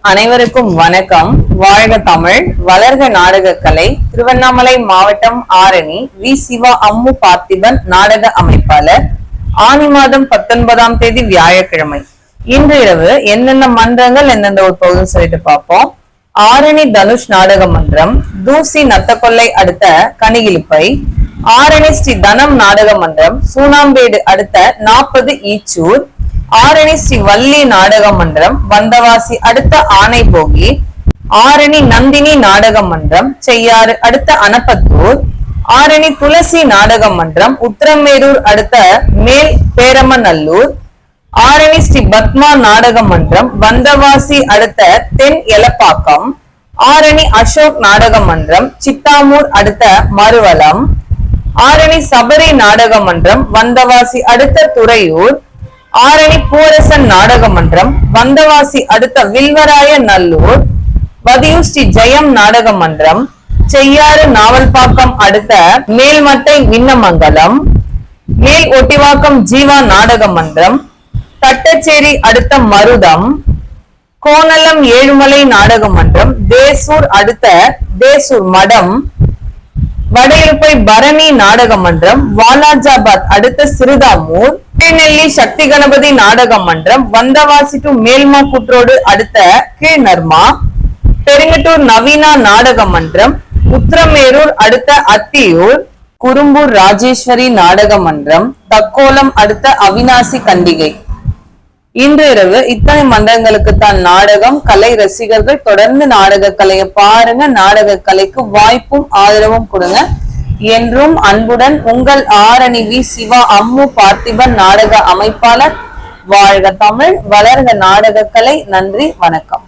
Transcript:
அனைவருக்கும் வணக்கம். வாழ்க தமிழ், வளர்க நாடகக்கலை. திருவண்ணாமலை மாவட்டம் ஆரணி வி. சிவா அம்மு பார்த்திபன் நாடக அமைப்பாளர். ஆனி மாதம் 19ஆம் தேதி வியாழக்கிழமை. இன்று இரவு என்னென்ன மன்றங்கள் எந்தெந்த ஒரு பகுதின்னு சொல்லிட்டு பார்ப்போம். ஆரணி தனுஷ் நாடக மன்றம், தூசி நத்தக்கொல்லை அடுத்த கனிகிலிப்பை. ஆரணி ஸ்ரீ தனம் நாடக மன்றம், சூனாம்பேடு அடுத்த 40 ஈச்சூர். ஆரணி ஸ்ரீ வள்ளி நாடக மன்றம், வந்தவாசி அடுத்த ஆனைபோகி. ஆரணி நந்தினி நாடக மன்றம், செய்யாறு அடுத்த அனப்பத்தூர். ஆரணி துளசி நாடக மன்றம், உத்திரமேரூர் அடுத்த மேல் பேரமநல்லூர். ஆரணி ஸ்ரீ பத்மா நாடக மன்றம், வந்தவாசி அடுத்த தென் எலப்பாக்கம். ஆரணி அசோக் நாடக மன்றம், சித்தாமூர் அடுத்த மறுவலம். ஆரணி சபரி நாடக மன்றம், வந்தவாசி அடுத்த துறையூர். ஆரணி பூரசன் நாடக மன்றம், வந்தவாசி அடுத்த வில்வராய நல்லூர். வதியூர் ஸ்ரீ ஜெயம் நாடக மன்றம், செய்யாறு நாவல்பாக்கம் அடுத்த மேல்மட்டை விண்ணமங்கலம். மேல் ஒட்டிவாக்கம் ஜீவா நாடக மன்றம், தட்டச்சேரி அடுத்த மருதம். கோணலம் ஏழுமலை நாடக மன்றம், தேசூர் அடுத்த தேசூர் மடம். வடையிருப்பை பரணி நாடக மன்றம், வாலாஜாபாத் அடுத்த சிறுதாமூர். திருநெல்லி சக்தி கணபதி நாடக மன்றம், வந்தவாசி டு மேல்மா குற்றோடு அடுத்த கீழ்நர்மா. பெருங்கட்டூர் நவீனா நாடக மன்றம், உத்திரமேரூர் அடுத்த அத்தியூர். குறும்பூர் ராஜேஸ்வரி நாடக மன்றம், தக்கோலம் அடுத்த அவினாசி கண்டிகை. இன்று இரவு இத்தனை மன்றங்களுக்கு தான் நாடகம். கலை ரசிகர்கள் தொடர்ந்து நாடக கலையை பாருங்க. நாடக கலைக்கு வாய்ப்பும் ஆதரவும் கொடுங்க. என்றும் அன்புடன் உங்கள் ஆரணி வி. சிவா அம்மு பார்த்திபன் நாடக அமைப்பாளர். வாழ்க தமிழ், வளர்க நாடக கலை. நன்றி, வணக்கம்.